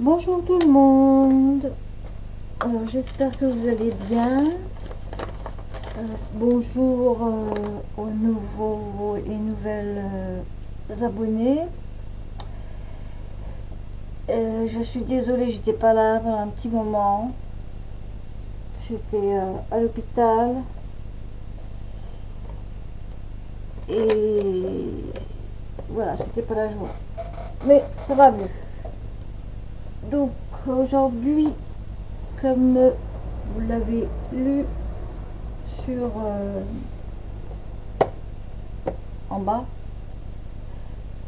Bonjour tout le monde. Alors j'espère que vous allez bien. Bonjour aux nouveaux et nouvelles abonnés. Je suis désolée, j'étais pas là pendant un petit moment. J'étais à l'hôpital et voilà, c'était pas la joie. Mais ça va mieux. Donc aujourd'hui, comme vous l'avez lu sur en bas,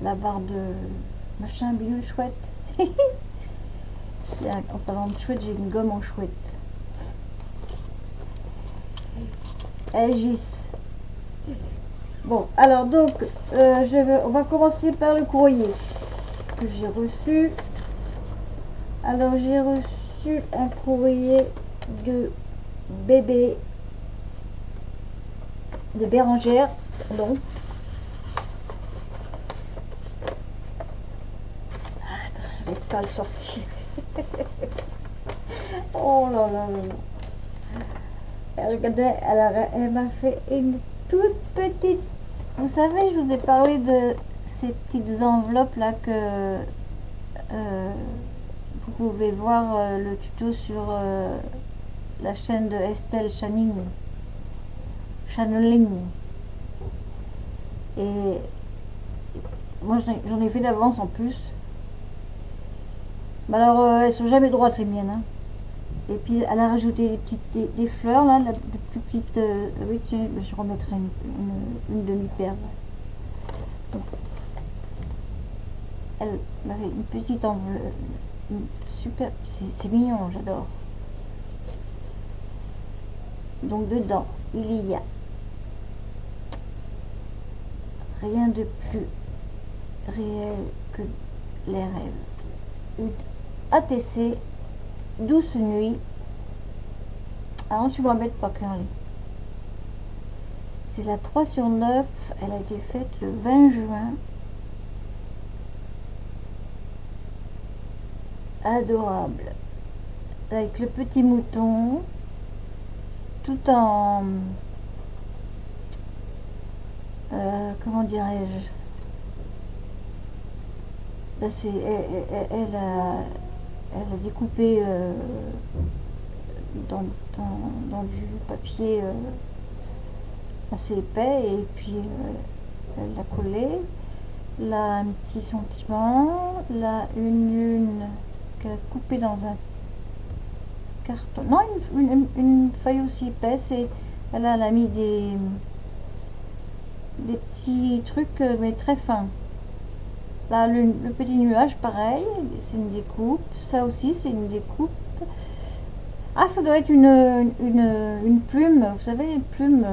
la barre de machin bidule chouette. En parlant de chouette, j'ai une gomme en chouette. Agis. Bon, alors donc, on va commencer par le courrier que j'ai reçu. Alors j'ai reçu un courrier de bébé de Bérangère, pardon. Attends, je vais pas le sortir. Oh là là là là. Regardez, elle m'a fait une toute petite. Vous savez, je vous ai parlé de ces petites enveloppes là que vous pouvez voir le tuto sur la chaîne de Estelle Channeling. Et moi j'en ai fait d'avance en plus. Mais alors elles sont jamais droites les miennes. Hein. Et puis elle a rajouté des fleurs là, de plus petites. Oui, tiens, je remettrai une demi-paire. Donc, elle m'a fait une petite enveloppe. Super, c'est mignon, j'adore. Donc dedans, il y a rien de plus réel que les rêves. Une ATC, douce nuit. Ah non, tu m'embêtes pas, Curly. C'est la 3/9, elle a été faite le 20 juin. Adorable. Avec le petit mouton, tout en... comment dirais-je, ben elle a découpé dans du papier assez épais et puis elle l'a collé. Là, un petit sentiment. Là, une lune qu'elle a coupée dans un carton. Non, une feuille aussi épaisse et elle a mis des petits trucs mais très fins. Là, le petit nuage, pareil, c'est une découpe. Ça aussi, c'est une découpe. Ah, ça doit être une plume. Vous savez, les plumes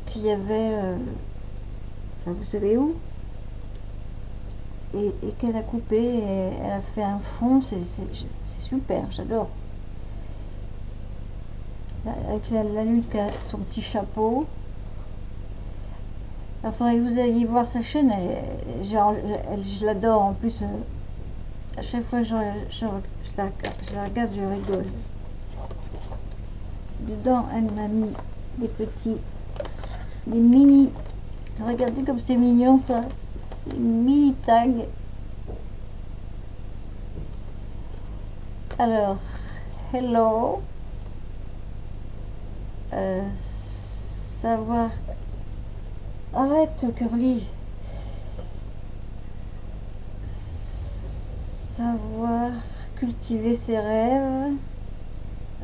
qu'il y avait, enfin, vous savez où, et qu'elle a coupé, et elle a fait un fond. C'est super, j'adore. Avec la lune qui a son petit chapeau. Il faudrait que vous alliez voir sa chaîne. Je l'adore en plus. À chaque fois que je la regarde, je rigole. Dedans, elle m'a mis des mini. Regardez comme c'est mignon ça. Des mini tags. Alors, hello. Savoir. Arrête, Curly. Savoir cultiver ses rêves.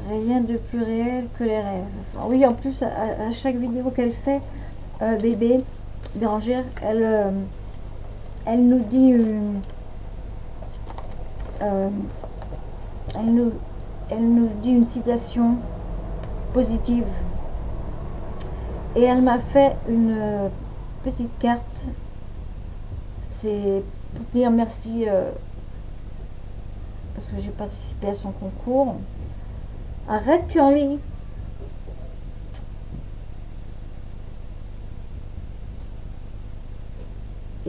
Rien de plus réel que les rêves. Enfin, oui, en plus, à chaque vidéo qu'elle fait, bébé Bérangère, elle nous dit elle nous dit une citation positive. Et elle m'a fait une petite carte. C'est pour dire merci parce que j'ai participé à son concours. Arrête, Curly.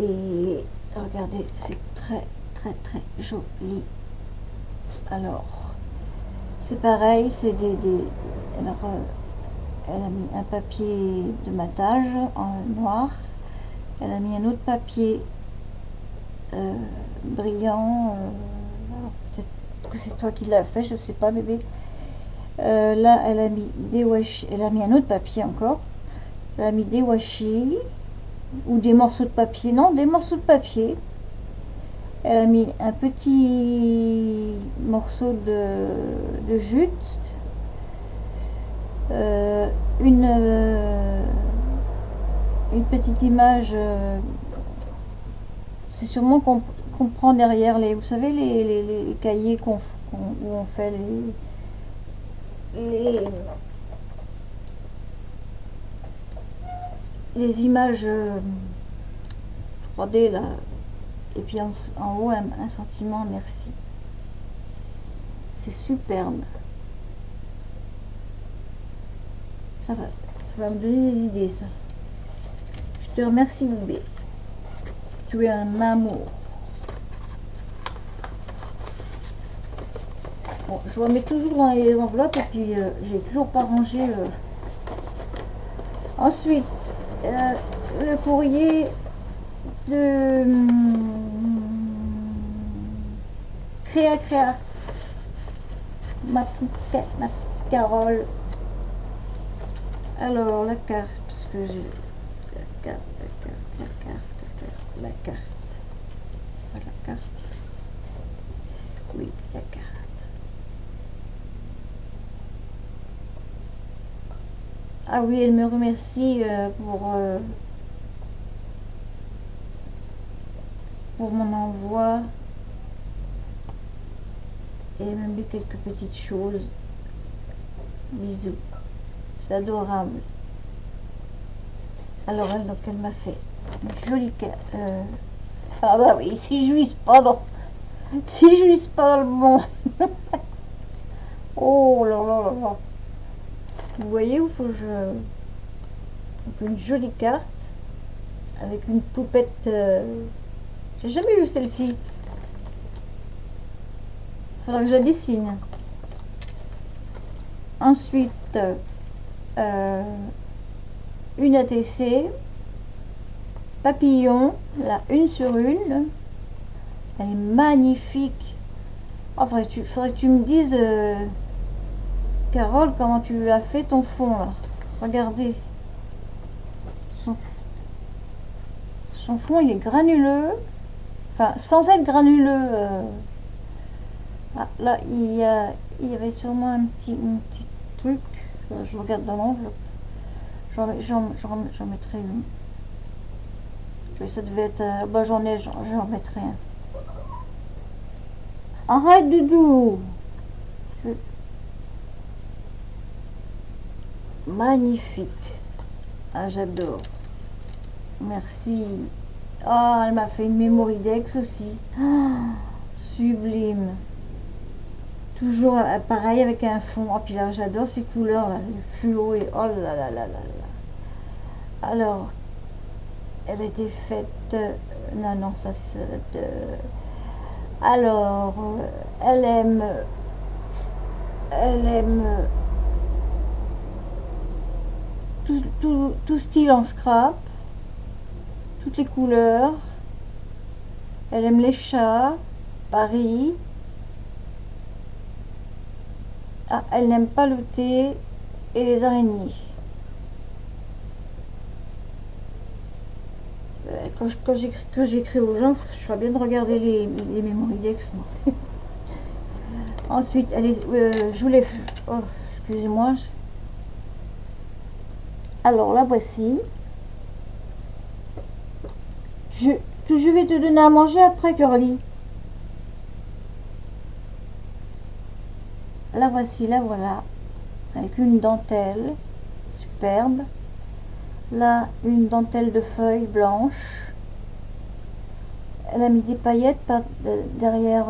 Et regardez, c'est très très joli. Alors, c'est pareil, c'est alors, elle a mis un papier de matage en noir. Elle a mis un autre papier brillant. Peut-être que c'est toi qui l'as fait, je sais pas, bébé. Là, elle a mis des washi. Elle a mis un autre papier encore. Elle a mis des washi ou des morceaux de papier. Non, des morceaux de papier. Elle a mis un petit morceau de jute. Une petite image, c'est sûrement qu'on prend derrière les, vous savez, les cahiers où on fait les images 3D là, et puis en haut un sentiment merci. C'est superbe. Ça va me donner des idées, ça. Je te remercie, bébé. Tu es un amour. Bon, je remets toujours dans les enveloppes et puis j'ai toujours pas rangé. Ensuite, le courrier de Créa. Ma petite Carole. Alors, la carte, parce que j'ai la carte. C'est ça, la carte. Oui, la carte. Ah oui, elle me remercie pour mon envoi. Et elle m'a mis quelques petites choses. Bisous. C'est adorable. Alors elle, donc elle m'a fait une jolie carte. Ah bah oui, si je glisse pas dans le monde. Oh là là là là. Vous voyez où faut que je... Donc une jolie carte avec une poupette. J'ai jamais vu celle-ci. Faudra que je la dessine. Ensuite, une ATC, papillon, là, une sur une. Elle est magnifique. Oh, faudrait que tu me dises, Carole, comment tu as fait ton fond là. Regardez. Son fond, il est granuleux. Enfin, sans être granuleux. Ah, là, il y avait sûrement un petit truc. Je regarde dans l'enveloppe. J'en mettrai une. Ça devait être... bah, j'en mettrai un. Arrête, Doudou. Magnifique. Ah, j'adore. Merci. Ah, elle m'a fait une Mémoridex aussi. Ah, sublime. Toujours pareil avec un fond. Oh, puis là, j'adore ces couleurs là, le fluo et oh là là là là là. Alors, elle était faite. Non, ça c'est. Alors, elle aime tout style en scrap, toutes les couleurs. Elle aime les chats, Paris. Ah, elle n'aime pas le thé et les araignées. Quand j'écris aux gens, je ferais bien de regarder les Mémoridex, moi. Ensuite, je voulais... Oh, excusez-moi. Alors, la voici. Je vais te donner à manger après, Curly. La voici, la voilà. Avec une dentelle superbe. Là, une dentelle de feuilles blanches. Elle a mis des paillettes derrière,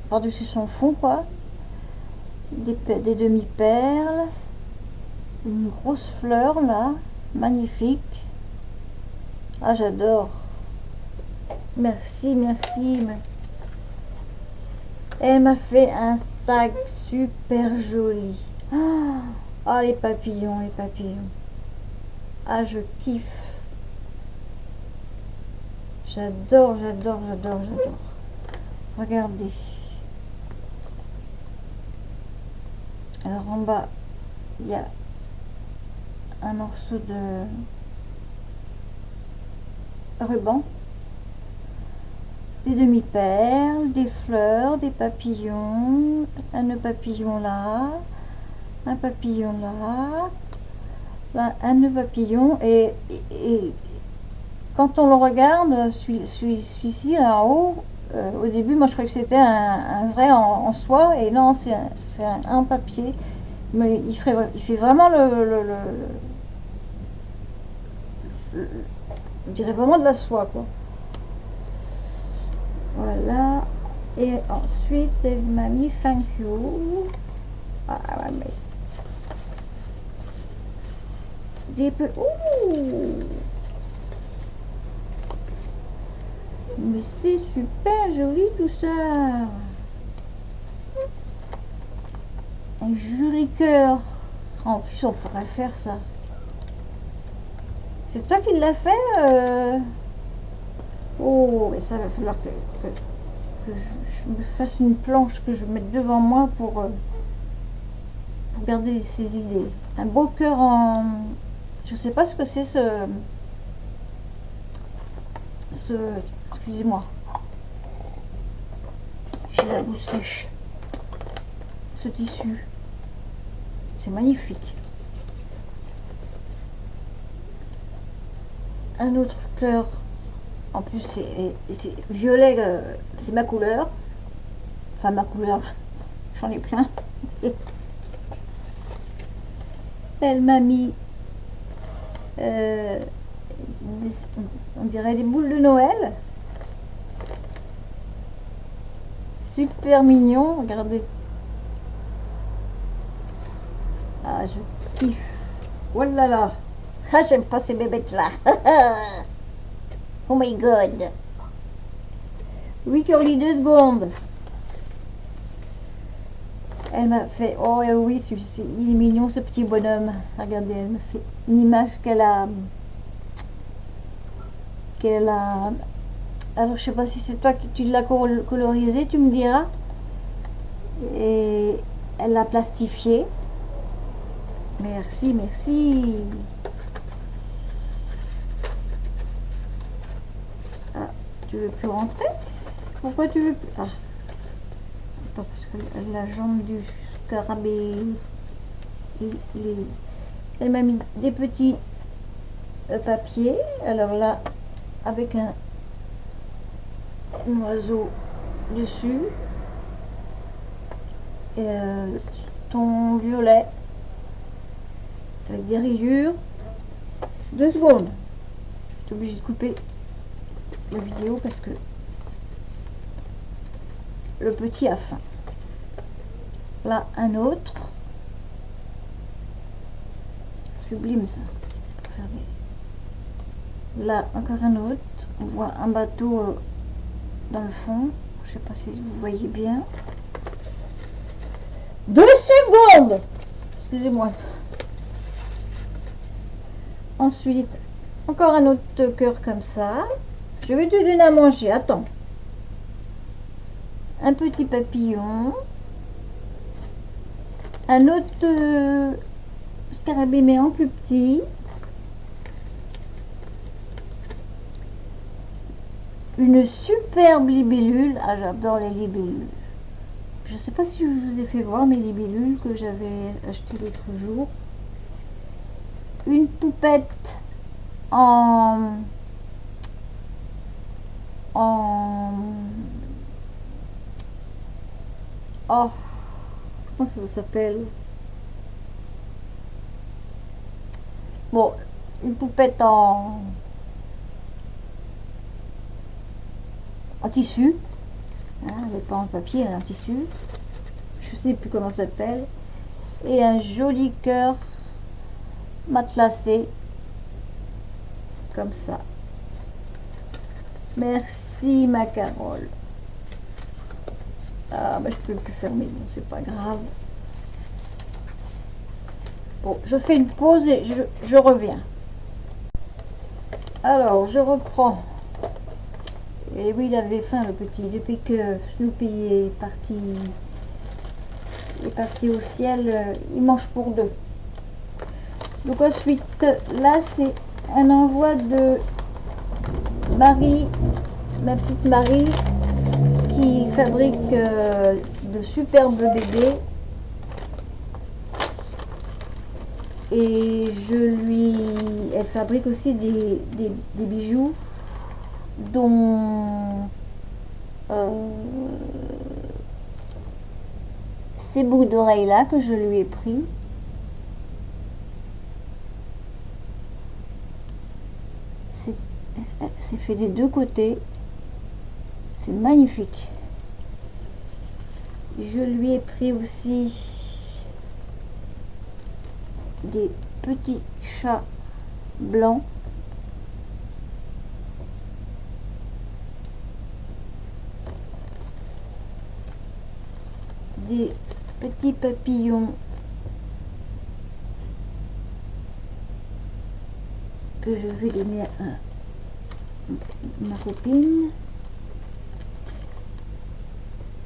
par-dessus son fond, quoi. Des demi-perles. Une grosse fleur, là. Magnifique. Ah, j'adore. Merci, merci. Elle m'a fait un tag super joli. Ah, ah, les papillons, les papillons. Ah, je kiffe. J'adore, j'adore, j'adore, j'adore. Regardez. Alors en bas, il y a un morceau de ruban, des demi-perles, des fleurs, des papillons, un nœud papillon là, un papillon là, un nœud papillon et quand on le regarde, celui-ci en haut, au début moi je croyais que c'était un vrai en soie et non, c'est un papier, mais il fait vraiment je dirais vraiment de la soie quoi. Voilà. Et ensuite, elle m'a mis thank you. Ah, mais des peu. Ouh! Mais c'est super joli tout ça. Un joli cœur. En plus, on pourrait faire ça. C'est toi qui l'as fait Oh, mais ça va falloir que je me fasse une planche que je mette devant moi pour garder ces idées. Un beau cœur en... Je sais pas ce que c'est excusez-moi. J'ai la bouche sèche. Ce tissu. C'est magnifique. Un autre cœur. En plus, c'est violet. C'est ma couleur. Enfin, ma couleur. J'en ai plein. Elle m'a mis... on dirait des boules de Noël. Super mignon. Regardez. Ah, je kiffe. Oh là là. Ah, j'aime pas ces bébêtes là. Oh my god. Oui, Curly, 2 secondes. Elle m'a fait... Oh oui, il est mignon ce petit bonhomme. Regardez, elle me fait une image qu'elle a... Alors, je sais pas si c'est toi qui tu l'as colorisé, tu me diras. Et elle l'a plastifié. Merci, merci. Ah, tu veux plus rentrer? Pourquoi tu veux plus? Ah. Attends, parce que la jambe du scarabée, elle m'a mis des petits papiers. Alors là, avec un oiseau dessus. Et ton violet avec des rayures. 2 secondes. Je suis obligée de couper la vidéo parce que le petit a faim. Là, un autre. Sublime ça. Regardez. Là, encore un autre. On voit un bateau dans le fond. Je sais pas si vous voyez bien. 2 secondes. Excusez-moi. Ensuite, encore un autre cœur comme ça. Je vais te donner à manger. Attends. Un petit papillon. Un autre scarabée, mais en plus petit. Une superbe libellule. Ah, j'adore les libellules. Je ne sais pas si je vous ai fait voir mes libellules que j'avais achetées l'autre jour. Une poupette en oh, comment ça s'appelle? Bon, une poupette en tissu, hein, elle n'est pas en papier, elle est en tissu, je sais plus comment ça s'appelle, et un joli cœur matelassé comme ça. Merci ma Carole. Ah bah je peux plus fermer, bon, c'est pas grave. Bon, je fais une pause et je reviens. Alors, je reprends. Et oui, il avait faim le petit, depuis que Snoopy est parti au ciel, il mange pour deux. Donc ensuite, là c'est un envoi de Marie, ma petite Marie, qui fabrique de superbes bébés. Et elle fabrique aussi des bijoux dont ces boucles d'oreilles là que je lui ai pris. C'est fait des deux côtés. C'est magnifique. Je lui ai pris aussi des petits chats blancs. Des petits papillons que je vais donner à ma copine.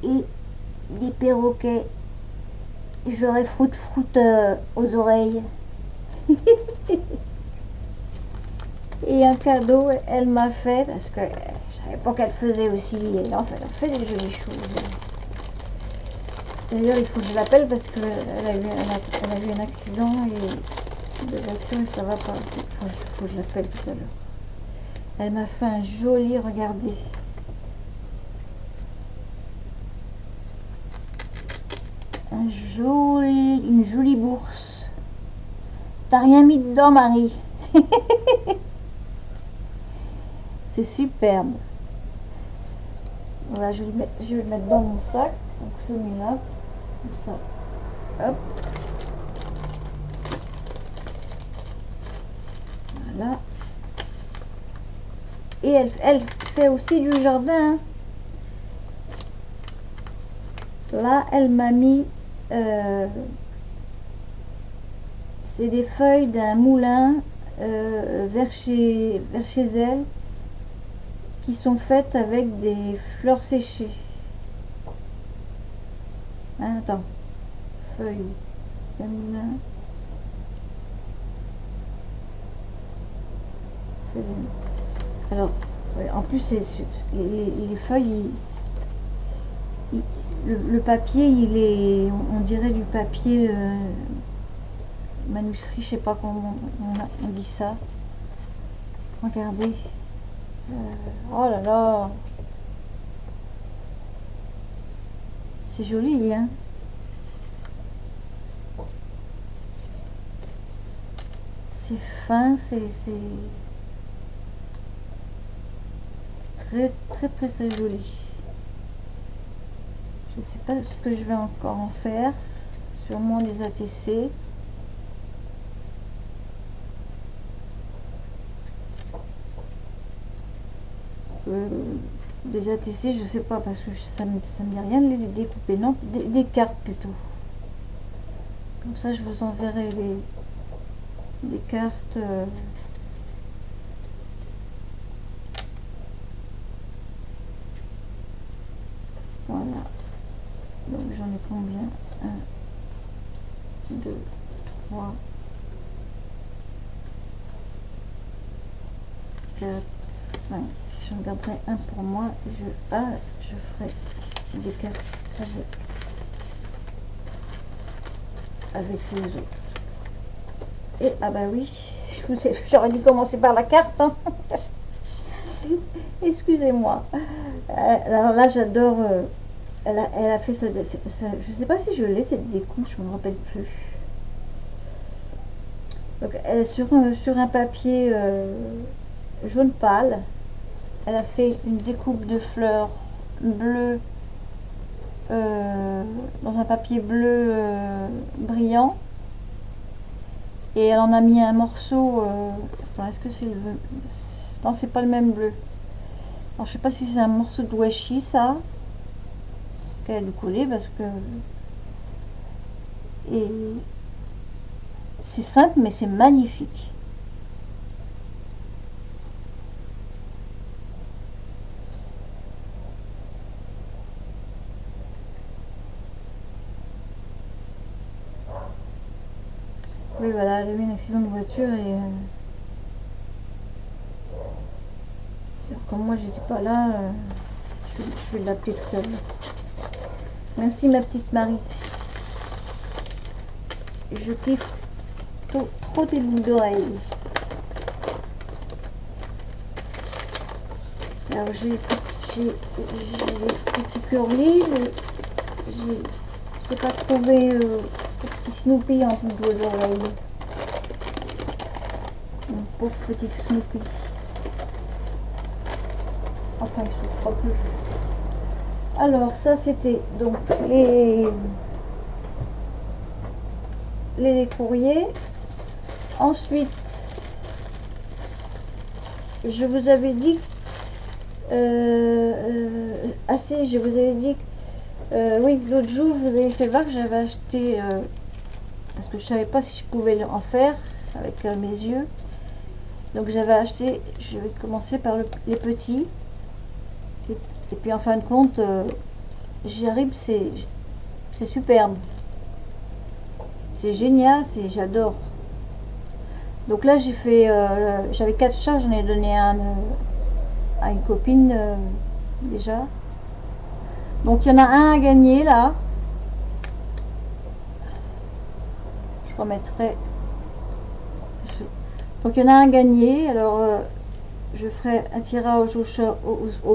Et des perroquets. J'aurais froute aux oreilles. Et un cadeau, elle m'a fait, parce que je savais pas qu'elle faisait aussi, en fait, elle fait des jolies choses. D'ailleurs, il faut que je l'appelle parce qu'elle a eu un accident et de voiture et ça va pas. Il faut que je l'appelle tout à l'heure. Elle m'a fait un joli, regardez. Une jolie bourse. T'as rien mis dedans, Marie? C'est superbe. Voilà, je vais le mettre dans mon sac. Donc je le mets là, comme ça. Hop. Voilà. Et elle fait aussi du jardin. Là, elle m'a mis... c'est des feuilles d'un moulin vers chez elle, qui sont faites avec des fleurs séchées. Hein, attends, feuilles d'un moulin. Alors, en plus, les feuilles, le papier, il est, on dirait du papier manuscrit, je sais pas comment on dit ça. Regardez. Oh là là. C'est joli, hein. C'est fin, c'est très très très très joli. Je sais pas ce que je vais encore en faire. Sûrement des ATC. Des ATC, je sais pas, parce que ça me dit rien de les découper. Non, des cartes plutôt. Comme ça, je vous enverrai des cartes. Voilà. Donc j'en ai combien? 1, 2, 3, 4, 5. J'en garderai un pour moi. Je ferai des cartes avec les autres. Et ah bah oui, j'aurais dû commencer par la carte. Hein. Excusez-moi. Alors là, j'adore. Elle a fait ça. Je sais pas si je l'ai cette déco, je me rappelle plus. Donc sur un papier jaune pâle, elle a fait une découpe de fleurs bleues dans un papier bleu brillant. Et elle en a mis un morceau. Attends, est-ce que c'est le... Non, c'est pas le même bleu. Alors je sais pas si c'est un morceau de washi ça, qu'elle a dû coller parce que... Et c'est simple mais c'est magnifique. Oui voilà, elle a eu un accident de voiture et... comme moi j'étais pas là, je vais l'appeler tout à l'heure. Merci ma petite Marie. Je kiffe trop tes boucles d'oreilles. Alors j'ai petit curly, j'ai pas trouvé le petit Snoopy en boucle d'oreilles. Mon pauvre petit Snoopy. Enfin il souffre plus. Alors ça c'était donc les courriers. Ensuite, je vous avais dit si, je vous avais dit oui, l'autre jour je vous avais fait voir que j'avais acheté parce que je savais pas si je pouvais en faire avec mes yeux, donc j'avais acheté, je vais commencer par les petits et puis en fin de compte j'y arrive, c'est superbe, c'est génial, j'adore. Donc là j'ai fait j'avais 4 chats, j'en ai donné un à une copine déjà. Donc il y en a un à gagner là. Je remettrai. Donc il y en a un à gagner. Alors je ferai un tirage au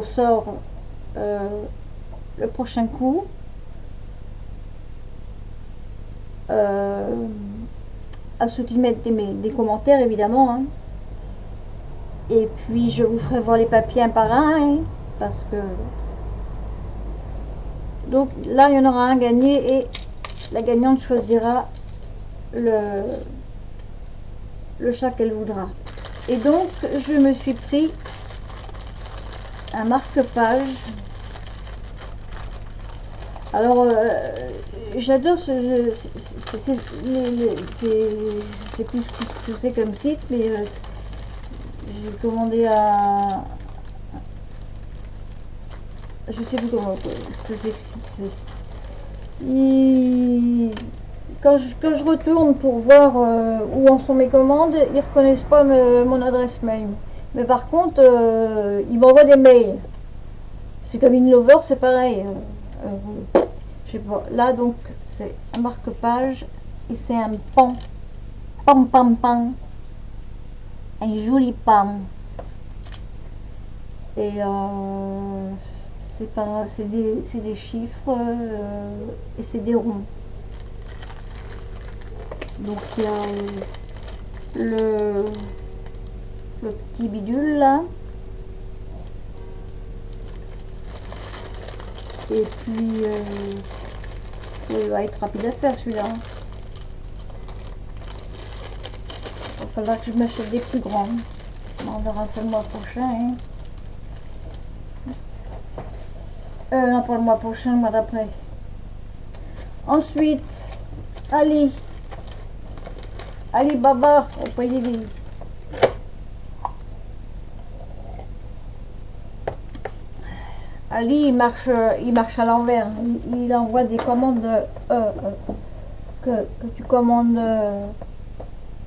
sort le prochain coup. À ceux qui mettent des commentaires évidemment. Hein. Et puis je vous ferai voir les papiers un par un. Hein, parce que. Donc là il y en aura un gagné et la gagnante choisira le chat qu'elle voudra. Et donc je me suis pris un marque-page. Alors j'adore ce jeu, je sais plus ce que c'est comme site, mais j'ai commandé à... Je sais plus comment ce que c'est ce site. Quand je retourne pour voir où en sont mes commandes, ils reconnaissent pas mon adresse mail. Mais par contre, ils m'envoient des mails. C'est comme InLover, c'est pareil. Je sais pas. Là, donc, c'est un marque-page et c'est un pan. Pam, pam, pam. Un joli pam. Et c'est des chiffres et c'est des ronds. Donc il y a le petit bidule là. Et puis il va être rapide à faire celui-là. Il faudra que je m'achète des plus grands. On verra ça le mois prochain. Hein. Non, pas le mois prochain, le mois d'après. Ensuite, Alibaba au pays des... Ali, il marche à l'envers. Il envoie des commandes que tu commandes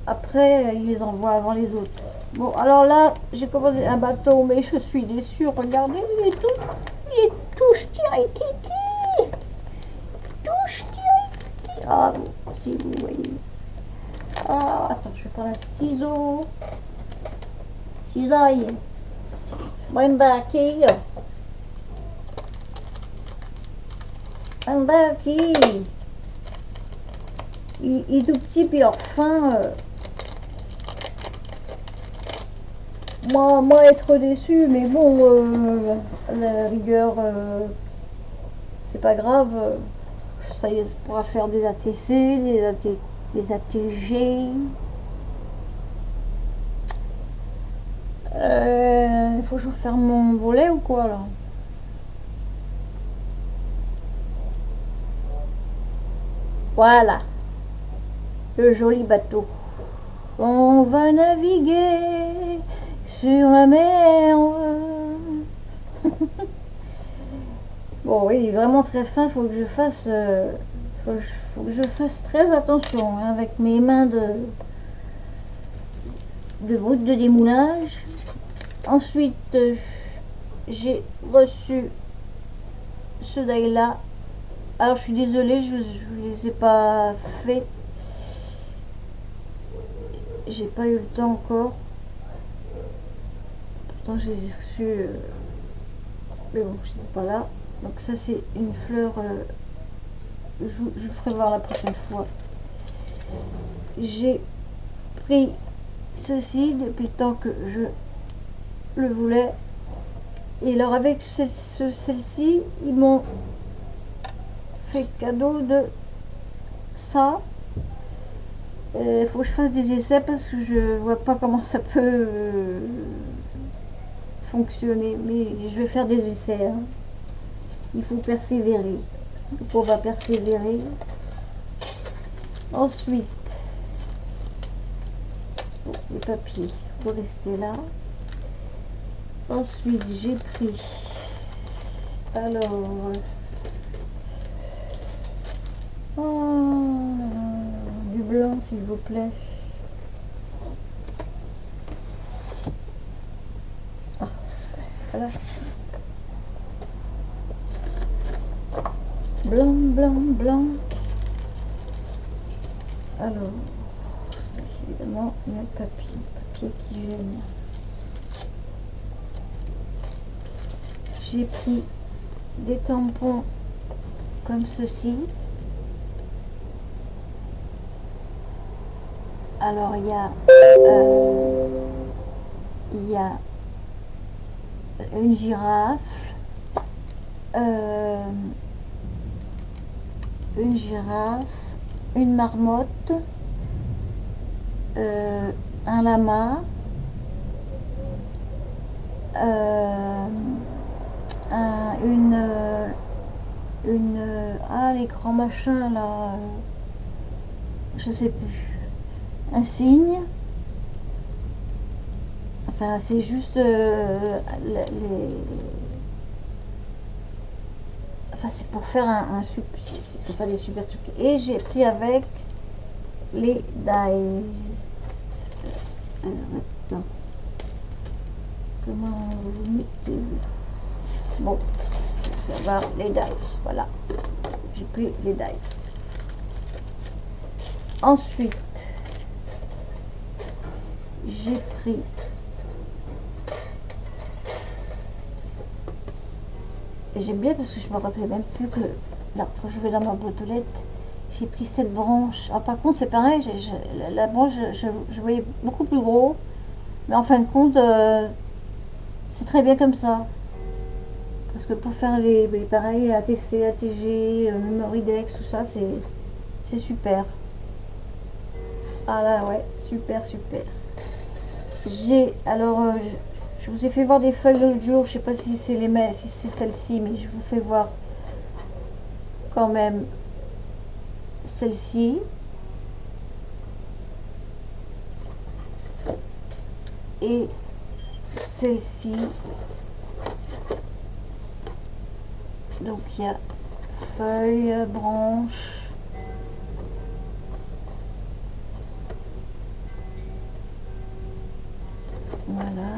après, il les envoie avant les autres. Bon, alors là, j'ai commandé un bateau, mais je suis déçue. Regardez, il est tout ch'ti-kiki. Tout ch'ti-kiki. Ah, si vous voyez. Ah, attends, je vais prendre un ciseau. Cisaille. Bandaki. Bandaki. Il est tout petit, puis alors fin. Moi être déçu, mais bon, la rigueur, c'est pas grave. Ça pourra faire des ATC, des ATG. Il faut que je ferme mon volet ou quoi là? Voilà, le joli bateau. On va naviguer sur la mer. Bon, oui, il est vraiment très fin. Faut que je fasse, faut que je fasse très attention hein, avec mes mains de brut de démoulage. Ensuite, j'ai reçu ce die là. Alors, je suis désolée, je ne les ai pas fait. J'ai pas eu le temps encore. Pourtant, je les ai reçus. Mais bon, je n'étais pas là. Donc, ça, c'est une fleur. Je le ferai voir la prochaine fois. J'ai pris ceci depuis le temps que je le voulais. Et alors, avec celle-ci, ils m'ont fait cadeau de ça. Il faut que je fasse des essais parce que je vois pas comment ça peut fonctionner. Mais je vais faire des essais. Hein. Il faut persévérer. Donc on va persévérer. Ensuite, bon, les papiers vont rester là. Ensuite, j'ai pris alors du blanc s'il vous plaît. Ah, voilà. Blanc, blanc, blanc. Alors, évidemment, il y a le papier qui gêne. J'ai pris des tampons comme ceci. Alors, il y a une girafe, une marmotte, un lama, les grands machins là, je sais plus, un cygne. Enfin, c'est juste enfin, c'est pour faire c'est pour faire des super trucs. Et j'ai pris avec les dies. Alors, attends. Comment vous mettez? Bon, ça va, les dies. Voilà. J'ai pris les dies. Ensuite, j'ai pris et j'aime bien parce que je me rappelais même plus que là, quand je vais dans ma boîte aux lettres, j'ai pris cette branche. Ah, par contre, c'est pareil, la branche, je voyais beaucoup plus gros, mais en fin de compte, c'est très bien comme ça. Parce que pour faire les pareil, ATC, ATG, Memorydex, tout ça, c'est super. Ah là, ouais, super, super. J'ai, alors, je vous ai fait voir des feuilles l'autre jour, je sais pas si c'est si c'est celle-ci, mais je vous fais voir quand même celle-ci. Et celle-ci. Donc il y a feuilles, branches. Voilà.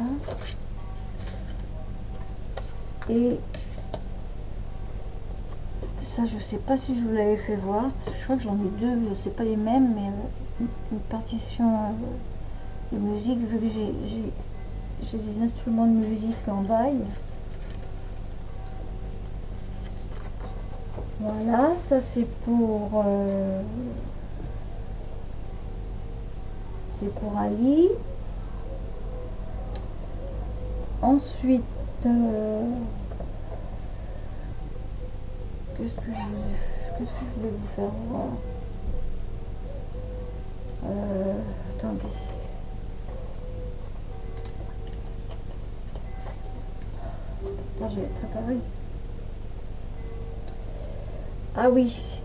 Et ça, je sais pas si je vous l'avais fait voir. Parce que je crois que j'en ai deux, c'est pas les mêmes, mais une partition de musique, vu que j'ai des instruments de musique en die. Voilà, ça c'est pour Ali. Ensuite, qu'est-ce que je voulais vous faire voir? Attendez. Attends, je vais préparer. Ah oui.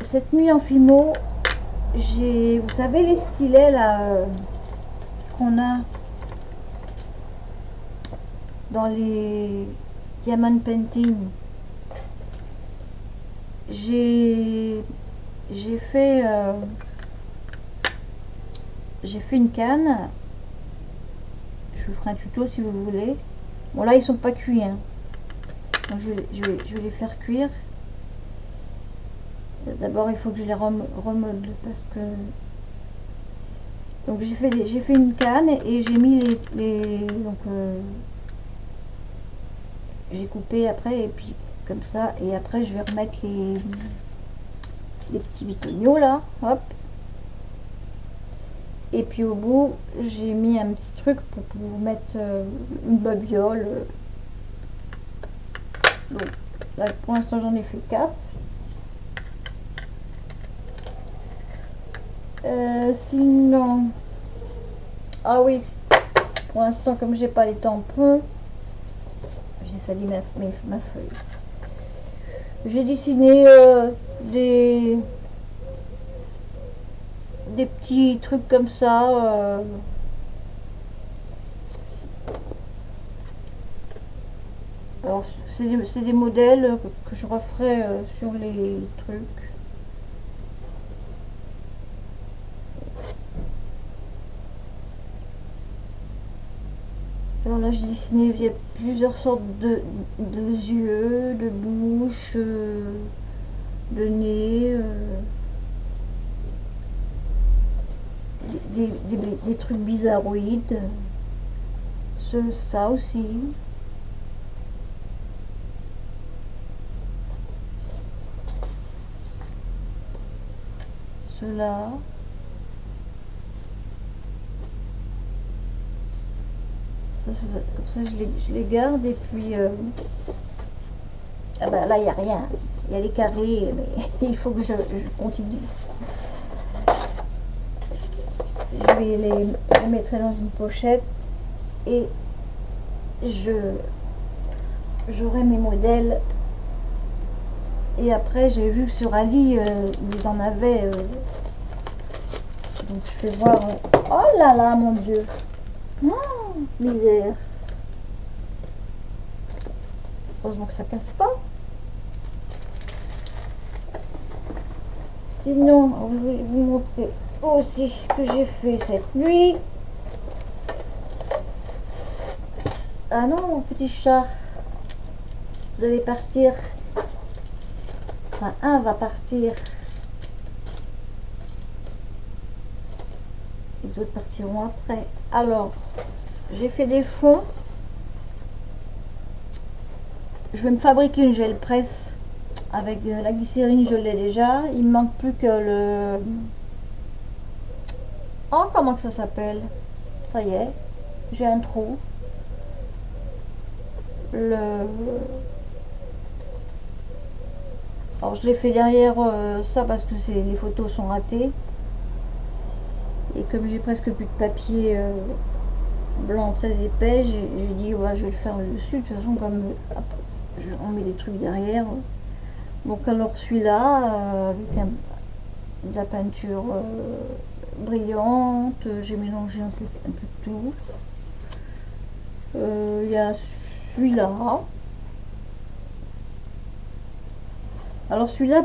Cette nuit en Fimo, j'ai, vous savez les stylets là qu'on a dans les diamond painting. J'ai fait une canne. Je vous ferai un tuto si vous voulez. Bon là ils sont pas cuits, hein. Donc je vais les faire cuire. D'abord il faut que je les remodele parce que donc j'ai fait une canne et j'ai mis donc j'ai coupé après et puis comme ça, et après je vais remettre les petits bitoniaux là, hop, et puis au bout j'ai mis un petit truc pour mettre une babiole. Donc là pour l'instant j'en ai fait 4. Sinon, ah oui, pour l'instant comme j'ai pas les tampons, j'ai sali ma feuille. J'ai dessiné des petits trucs comme ça. Alors c'est des modèles que je referai sur les trucs. Alors là j'ai dessiné, il y a plusieurs sortes de yeux, de bouche, de nez, des trucs bizarroïdes. Ça aussi. Cela. Comme ça je les garde et puis ah bah là il n'y a rien, il y a les carrés mais il faut que je continue. Je vais les mettre dans une pochette et j'aurai mes modèles. Et après j'ai vu sur Ali ils en avaient donc je vais voir. Oh là là mon dieu, oh, misère. Heureusement que ça casse pas. Sinon je vais vous montrer aussi ce que j'ai fait cette nuit. Ah non, petit chat, vous allez partir. Enfin, un va partir. Les autres partiront après. Alors, j'ai fait des fonds. Je vais me fabriquer une gel presse avec la glycérine, je l'ai déjà. Il me manque plus que le... Oh, comment que ça s'appelle? Ça y est, j'ai un trou. Alors je l'ai fait derrière ça parce que les photos sont ratées. Et comme j'ai presque plus de papier blanc très épais, j'ai dit ouais, je vais le faire dessus. De toute façon, comme on met des trucs derrière. Donc alors celui-là, avec de la peinture brillante, j'ai mélangé un peu de tout. Il y a celui-là. Alors celui-là,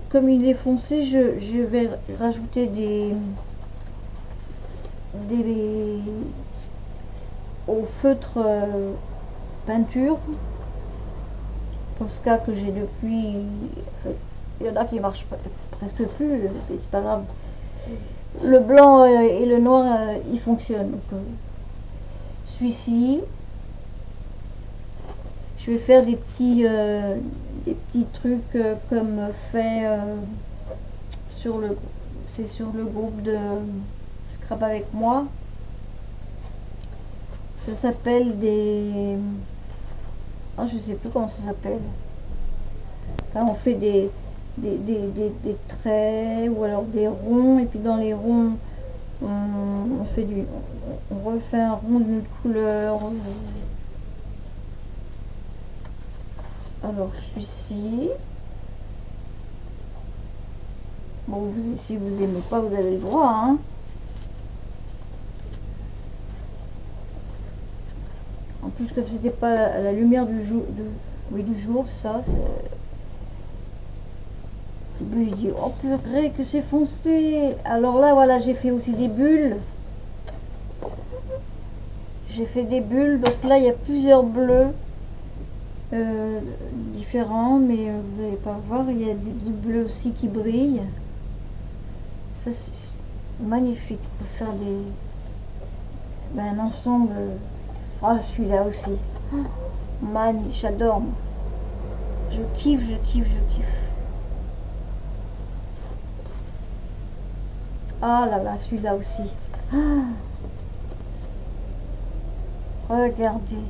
comme il est foncé, je vais rajouter au feutre peinture Posca que j'ai depuis. Il y en a qui marchent presque plus, mais c'est pas grave. Le blanc et le noir, ils fonctionnent. Donc, celui-ci, je vais faire des petits trucs comme fait sur le groupe de Scrap avec moi. Ça s'appelle des... Ah, je sais plus comment ça s'appelle. Quand on fait des traits ou alors des ronds, et puis dans les ronds On fait on refait un rond d'une couleur. Alors celui-ci, bon, si vous aimez pas, vous avez le droit, hein. En plus, comme c'était pas à la lumière du jour, oui, du jour, ça, c'est. Je dis, oh purée, que c'est foncé. Alors là, voilà, j'ai fait aussi des bulles. J'ai fait des bulles, donc là, il y a plusieurs bleus différents, mais vous n'allez pas voir, il y a du bleu aussi qui brille. Ça, c'est magnifique pour faire un ensemble. Ah, celui-là aussi. Magnifique, j'adore. Je kiffe, je kiffe, je kiffe. Ah là là, celui-là aussi. Ah, regardez.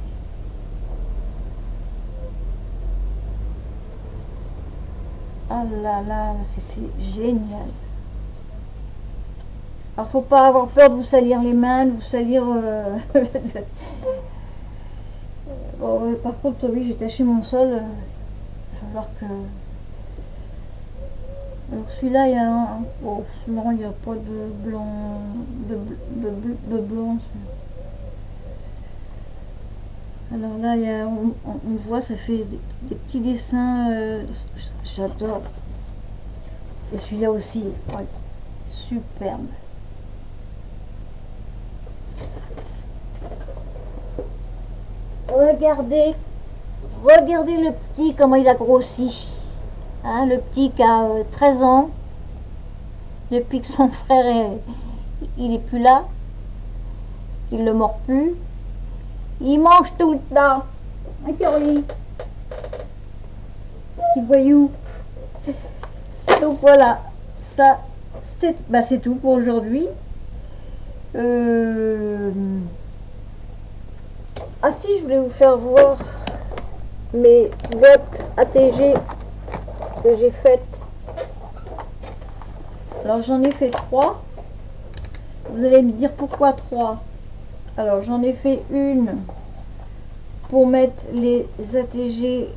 Ah là là, c'est génial. Alors, faut pas avoir peur de vous salir les mains, de vous salir. Bon, par contre, oui, j'ai taché mon sol. Il va falloir que. Alors celui-là, il y a un. Oh, non, il n'y a pas de blanc. De blanc. Alors là, il y a, on voit, ça fait des petits dessins. J'adore. Et celui-là aussi, ouais, superbe. Regardez le petit, comment il a grossi. Hein, le petit qui a 13 ans, depuis que son frère il est plus là, il le mord plus. Il mange tout le temps. Un curly. Petit voyou. Donc voilà, ça c'est tout pour aujourd'hui. Ah si, je voulais vous faire voir mes boîtes ATG que j'ai faites. Alors j'en ai fait 3. Vous allez me dire pourquoi 3. Alors j'en ai fait une pour mettre les ATG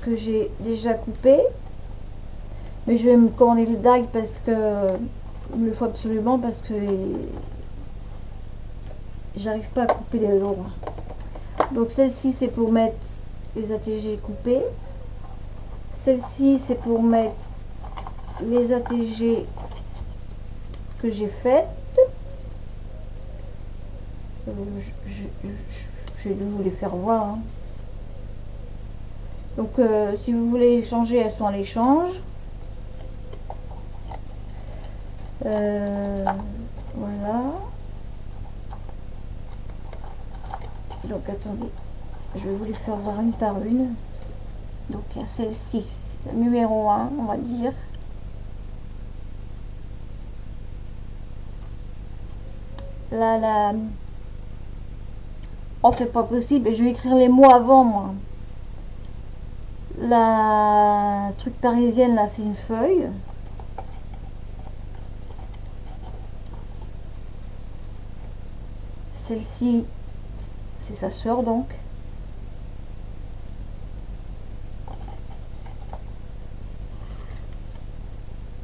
que j'ai déjà coupés. Mais je vais me commander le DAG parce que il me faut absolument, parce que j'arrive pas à couper les lourds. Donc celle-ci c'est pour mettre les ATG coupés. Celle-ci c'est pour mettre les ATG que j'ai faites. Je vais vous les faire voir. Hein. Donc si vous voulez changer, elles sont à l'échange. Voilà. Donc attendez, je vais vous les faire voir une par une. Donc il y a celle-ci, c'est la numéro 1, on va dire. Là, oh, c'est pas possible, je vais écrire les mots avant, moi. La truc parisienne, là, c'est une feuille. Celle-ci, c'est sa sœur, donc.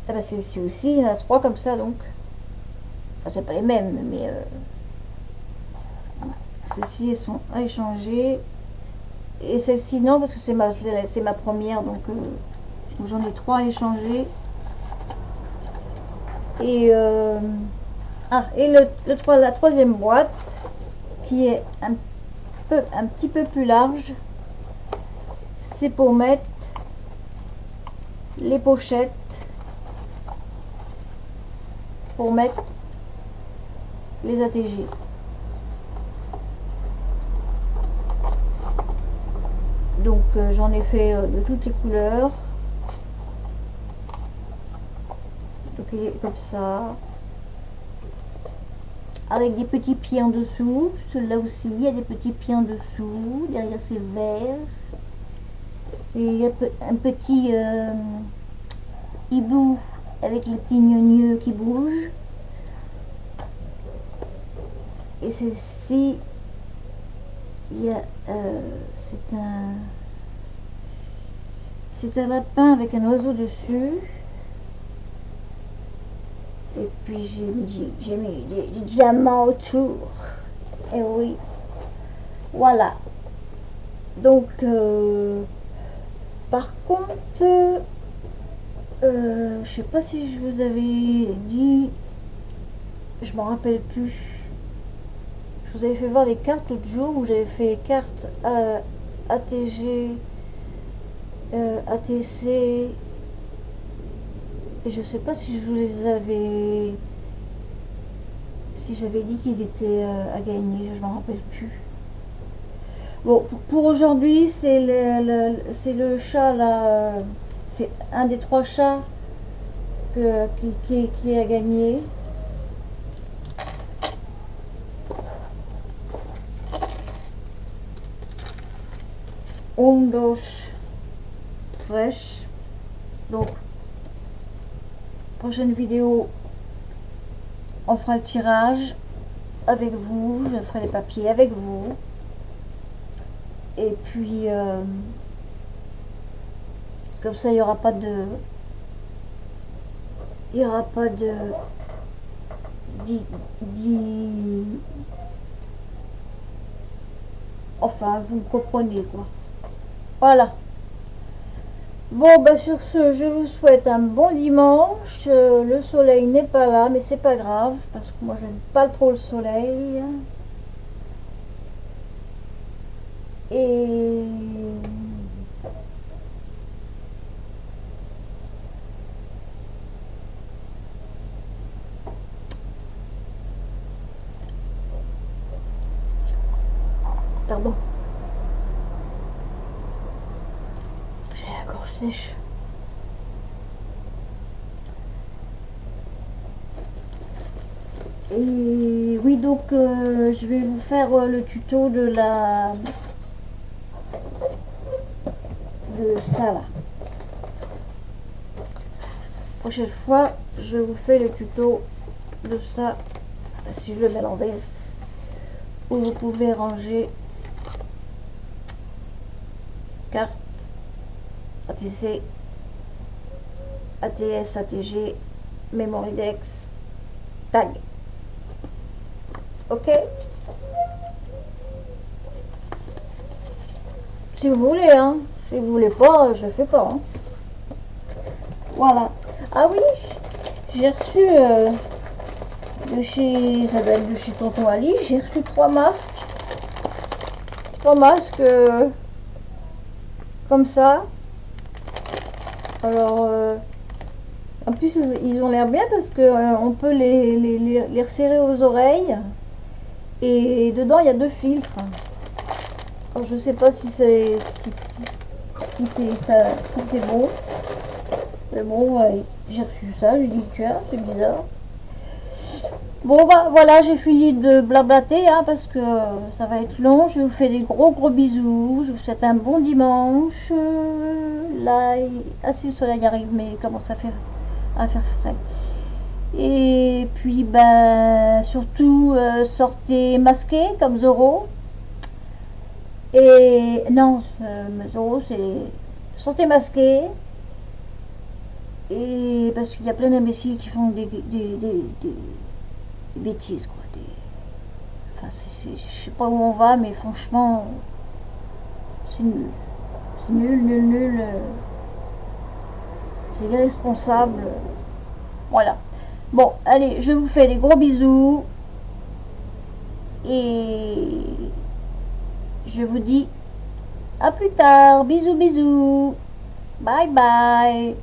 Ah bah celle-ci aussi, il y en a 3 comme ça, donc. Enfin, c'est pas les mêmes, mais... Celles-ci, elles sont à échanger. Et celle-ci, non, parce que c'est ma première, donc j'en ai 3 à échanger. Et, la troisième boîte, qui est un petit peu plus large, c'est pour mettre les pochettes, pour mettre les ATG. Donc j'en ai fait de toutes les couleurs. Donc il est comme ça, avec des petits pieds en dessous. Celui-là aussi, il y a des petits pieds en dessous. Derrière c'est vert. Et il y a un petit hibou avec les petits gneugneux qui bougent. Et celle-ci, c'est un lapin avec un oiseau dessus. Et puis j'ai mis des diamants autour. Et oui, voilà. Donc, par contre, je sais pas si je vous avais dit, je m'en rappelle plus. Je vous avais fait voir des cartes l'autre jour où j'avais fait les cartes ATG, ATC. Et je sais pas si je vous les avais... Si j'avais dit qu'ils étaient à gagner, je m'en rappelle plus. Bon, pour aujourd'hui, c'est le chat là. C'est un des 3 chats qui a gagné. Ondos Fresh. Donc, prochaine vidéo, on fera le tirage avec vous, je ferai les papiers avec vous. Et puis, comme ça, il n'y aura pas de... Il n'y aura pas de... Enfin, vous comprenez quoi. Voilà. Bon, bah sur ce, je vous souhaite un bon dimanche. Le soleil n'est pas là, mais c'est pas grave, parce que moi, j'aime pas trop le soleil. Et... Pardon. J'ai la gorge sèche. Et oui, donc je vais vous faire le tuto de ça là. Prochaine fois, je vous fais le tuto de ça. Si je le mets à l'envers, où vous pouvez ranger cartes ATC, ATS, ATG, Memory Dex, tag. Ok, si vous voulez, hein. Si vous voulez pas, je fais pas. Hein. Voilà. Ah oui, j'ai reçu de chez Isabelle, de chez Tonton Ali, j'ai reçu 3 masques. 3 masques comme ça. Alors, en plus, ils ont l'air bien parce que on peut les resserrer aux oreilles. Et dedans, il y a 2 filtres. Alors, je sais pas si c'est si c'est bon. Mais bon, ouais, j'ai reçu ça, j'ai dit tiens, c'est bizarre. Bon bah voilà, j'ai fini de blablater hein, parce que ça va être long. Je vous fais des gros bisous. Je vous souhaite un bon dimanche. Là, si le soleil arrive, mais il commence à faire frais. Et puis bah surtout sortez masqué comme Zoro. Et non, Zoro c'est sortez masqué. Et parce qu'il y a plein d'imbéciles qui font des bêtises quoi. Enfin, je sais pas où on va, mais franchement, c'est nul. C'est nul. C'est irresponsable. Voilà. Bon, allez, je vous fais des gros bisous. Et je vous dis à plus tard. Bisous. Bye bye.